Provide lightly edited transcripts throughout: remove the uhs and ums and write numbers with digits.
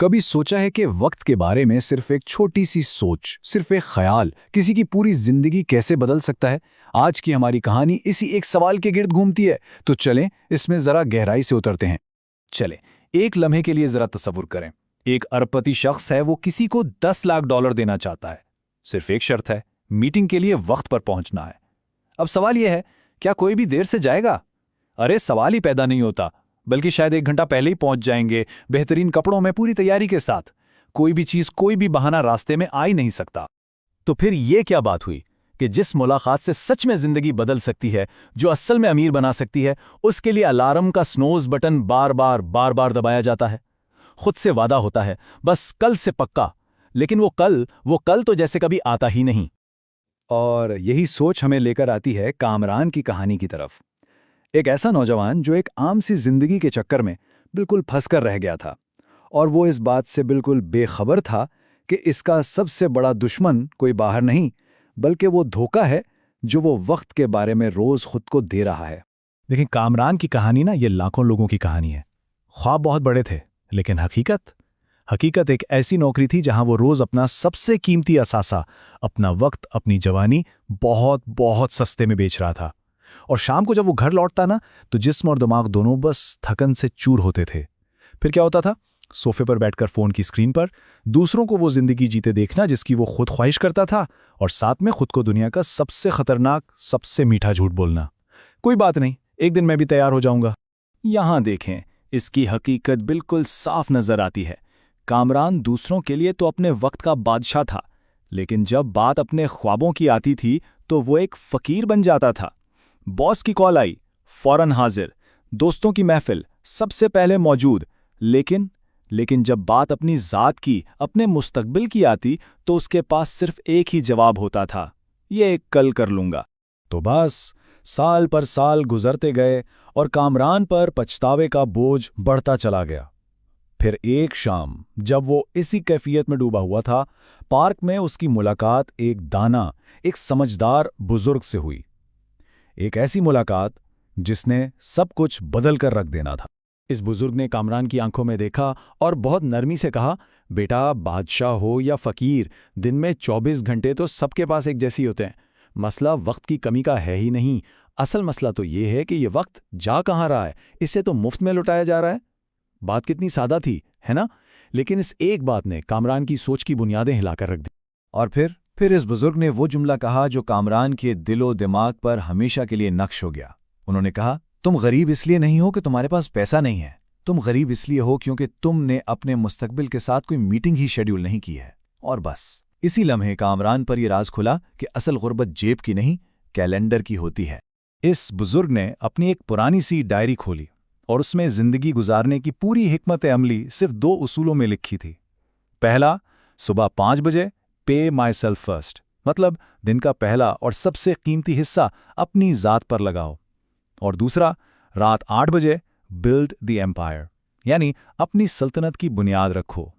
कभी सोचा है कि वक्त के बारे में सिर्फ एक छोटी सी सोच, सिर्फ एक ख्याल किसी की पूरी जिंदगी कैसे बदल सकता है? आज की हमारी कहानी इसी एक सवाल के गिर्द घूमती है। तो चलें इसमें जरा गहराई से उतरते हैं। चलें एक लम्हे के लिए जरा तसव्वुर करें। एक अरबपति शख्स है, वो किसी को $10 लाख देना चाहता है। सिर्फ एक शर्त है, मीटिंग के लिए वक्त पर पहुंचना है। अब सवाल यह है, क्या कोई भी देर से जाएगा? अरे सवाल ही पैदा नहीं होता, बल्कि शायद 1 घंटा पहले ही पहुंच जाएंगे, बेहतरीन कपड़ों में, पूरी तैयारी के साथ। कोई भी चीज, कोई भी बहाना रास्ते में आ ही नहीं सकता। तो फिर ये क्या बात हुई कि जिस मुलाकात से सच में जिंदगी बदल सकती है, जो असल में अमीर बना सकती है, उसके लिए अलार्म का स्नोज बटन बार बार दबाया जाता है। खुद से वादा होता है, बस कल से पक्का। लेकिन वो कल तो जैसे कभी आता ही नहीं। और यही सोच हमें लेकर आती है कामरान की कहानी की तरफ। एक ऐसा नौजवान जो एक आम सी जिंदगी के चक्कर में बिल्कुल फंसकर रह गया था, और वो इस बात से बिल्कुल बेखबर था कि इसका सबसे बड़ा दुश्मन कोई बाहर नहीं, बल्कि वो धोखा है जो वो वक्त के बारे में रोज खुद को दे रहा है। देखिए, कामरान की कहानी ना, ये लाखों लोगों की कहानी है। ख्वाब बहुत बड़े थे, लेकिन हकीकत एक ऐसी नौकरी थी जहां वो रोज अपना सबसे कीमती असासा, अपना वक्त, अपनी जवानी बहुत सस्ते में बेच रहा था। और शाम को जब वो घर लौटता ना, तो जिस्म और दिमाग दोनों बस थकन से चूर होते थे। फिर क्या होता था? सोफे पर बैठकर फोन की स्क्रीन पर दूसरों को वो जिंदगी जीते देखना जिसकी वो खुद ख्वाहिश करता था, और साथ में खुद को दुनिया का सबसे खतरनाक, सबसे मीठा झूठ बोलना। कोई बात नहीं, एक दिन मैं भी तैयार हो जाऊंगा। यहां देखें, इसकी हकीकत बिल्कुल साफ नजर आती है। कामरान दूसरों के लिए तो अपने वक्त का बादशाह था, लेकिन जब बात अपने ख्वाबों की आती थी तो वो एक फकीर बन जाता था। बॉस की कॉल आई, फौरन हाजिर। दोस्तों की महफिल, सबसे पहले मौजूद। लेकिन जब बात अपनी ज़ात की, अपने मुस्तकबिल की आती, तो उसके पास सिर्फ एक ही जवाब होता था, ये कल कर लूंगा। तो बस साल पर साल गुजरते गए और कामरान पर पछतावे का बोझ बढ़ता चला गया। फिर एक शाम, जब वो इसी कैफियत में डूबा हुआ था, पार्क में उसकी मुलाकात एक समझदार बुजुर्ग से हुई। एक ऐसी मुलाकात जिसने सब कुछ बदल कर रख देना था। इस बुजुर्ग ने कामरान की आंखों में देखा और बहुत नरमी से कहा, बेटा, बादशाह हो या फकीर, दिन में 24 घंटे तो सबके पास एक जैसी होते हैं। मसला वक्त की कमी का है ही नहीं, असल मसला तो ये है कि ये वक्त जा कहाँ रहा है, इसे तो मुफ्त में लुटाया जा रहा है। बात कितनी सादा थी, है ना? लेकिन इस एक बात ने कामरान की सोच की बुनियादें हिलाकर रख दी। और फिर इस बुजुर्ग ने वो जुमला कहा जो कामरान के दिलो दिमाग पर हमेशा के लिए नक्श हो गया। उन्होंने कहा, तुम गरीब इसलिए नहीं हो कि तुम्हारे पास पैसा नहीं है, तुम गरीब इसलिए हो क्योंकि तुमने अपने मुस्तकबिल के साथ कोई मीटिंग ही शेड्यूल नहीं की है। और बस इसी लम्हे कामरान पर यह राज खुला कि असल गुर्बत जेब की नहीं, कैलेंडर की होती है। इस बुजुर्ग ने अपनी एक पुरानी सी डायरी खोली और उसमें जिंदगी गुजारने की पूरी हिकमत अमली सिर्फ 2 उसूलों में लिखी थी। पहला, सुबह 5 बजे पे माई सेल्फ फर्स्ट, मतलब दिन का पहला और सबसे कीमती हिस्सा अपनी ज़ात पर लगाओ। और दूसरा, रात 8 बजे बिल्ड द एम्पायर, यानी अपनी सल्तनत की बुनियाद रखो।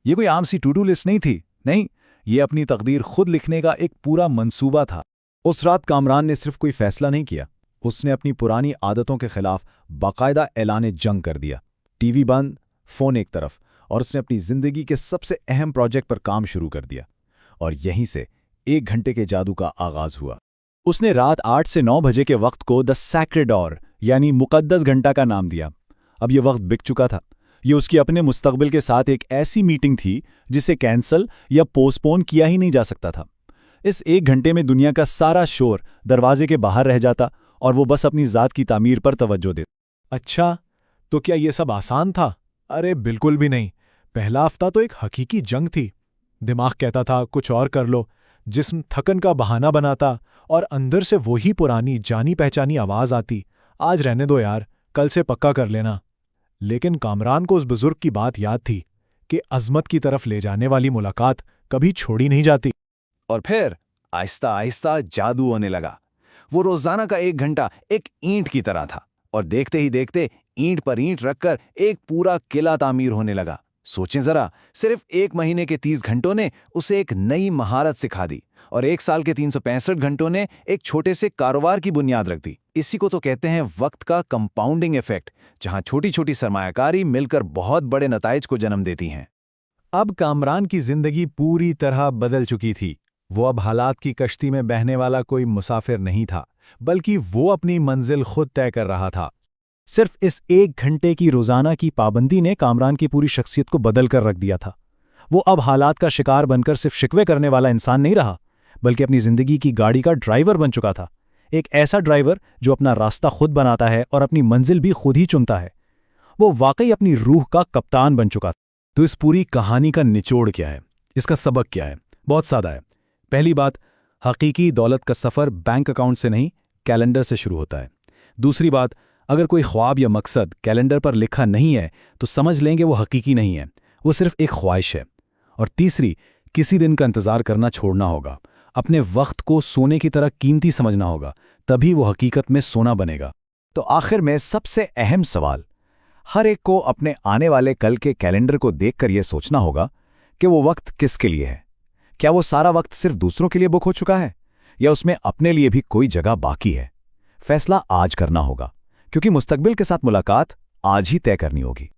ये कोई आम सी टू डू लिस्ट नहीं थी, नहीं, ये अपनी तकदीर खुद लिखने का एक पूरा मंसूबा था। उस रात कामरान ने सिर्फ कोई फैसला नहीं किया, उसने अपनी पुरानी आदतों के खिलाफ बाकायदा ऐलान जंग कर दिया। टीवी बंद, फोन एक तरफ, और उसने अपनी जिंदगी के सबसे अहम प्रोजेक्ट पर काम शुरू कर दिया। और यहीं से 1 घंटे के जादू का आगाज हुआ। उसने रात 8 से 9 बजे के वक्त को द सैक्रेड ऑवर, यानी मुकद्दस घंटा का नाम दिया। अब यह वक्त बिक चुका था। ये उसकी अपने मुस्तकबिल के साथ एक ऐसी मीटिंग थी जिसे कैंसल या पोस्टपोन किया ही नहीं जा सकता था। इस 1 घंटे में दुनिया का सारा शोर दरवाजे के बाहर रह जाता और वो बस अपनी ज़ात की तामीर पर तवज्जो देता। अच्छा, तो क्या ये सब आसान था? अरे बिल्कुल भी नहीं। पहला हफ्ता तो एक हकीकी जंग थी। दिमाग कहता था कुछ और कर लो, जिस्म थकन का बहाना बनाता, और अंदर से वही पुरानी जानी पहचानी आवाज आती, आज रहने दो यार, कल से पक्का कर लेना। लेकिन कामरान को उस बुजुर्ग की बात याद थी कि अजमत की तरफ ले जाने वाली मुलाकात कभी छोड़ी नहीं जाती। और फिर आहिस्ता आहिस्ता जादू होने लगा। वो रोजाना का 1 घंटा एक ईंट की तरह था, और देखते ही देखते ईंट पर ईंट रखकर एक पूरा किला तामीर होने लगा। सोचें जरा, सिर्फ 1 महीने के 30 घंटों ने उसे एक नई महारत सिखा दी, और 1 साल के 365 घंटों ने एक छोटे से कारोबार की बुनियाद रख दी। इसी को तो कहते हैं वक्त का कंपाउंडिंग इफेक्ट, जहां छोटी छोटी सरमायाकारी मिलकर बहुत बड़े नताइज को जन्म देती हैं। अब कामरान की जिंदगी पूरी तरह बदल चुकी थी। वो अब हालात की कश्ती में बहने वाला कोई मुसाफिर नहीं था, बल्कि वो अपनी मंजिल खुद तय कर रहा था। सिर्फ इस 1 घंटे की रोजाना की पाबंदी ने कामरान की पूरी शख्सियत को बदल कर रख दिया था। वो अब हालात का शिकार बनकर सिर्फ शिकवे करने वाला इंसान नहीं रहा, बल्कि अपनी जिंदगी की गाड़ी का ड्राइवर बन चुका था। एक ऐसा ड्राइवर जो अपना रास्ता खुद बनाता है और अपनी मंजिल भी खुद ही चुनता है। वो वाकई अपनी रूह का कप्तान बन चुका था। तो इस पूरी कहानी का निचोड़ क्या है? इसका सबक क्या है? बहुत सादा है। पहली बात, हकीकी दौलत का सफ़र बैंक अकाउंट से नहीं, कैलेंडर से शुरू होता है। दूसरी बात, अगर कोई ख्वाब या मकसद कैलेंडर पर लिखा नहीं है तो समझ लेंगे वो हकीकी नहीं है, वो सिर्फ एक ख्वाहिश है। और तीसरी, किसी दिन का इंतज़ार करना छोड़ना होगा, अपने वक्त को सोने की तरह कीमती समझना होगा, तभी वो हकीकत में सोना बनेगा। तो आखिर में सबसे अहम सवाल, हर एक को अपने आने वाले कल के कैलेंडर को देखकर यह सोचना होगा कि वो वक्त किसके लिए है। क्या वो सारा वक्त सिर्फ दूसरों के लिए बुक हो चुका है, या उसमें अपने लिए भी कोई जगह बाकी है? फैसला आज करना होगा, क्योंकि मुस्तकबिल के साथ मुलाकात आज ही तय करनी होगी।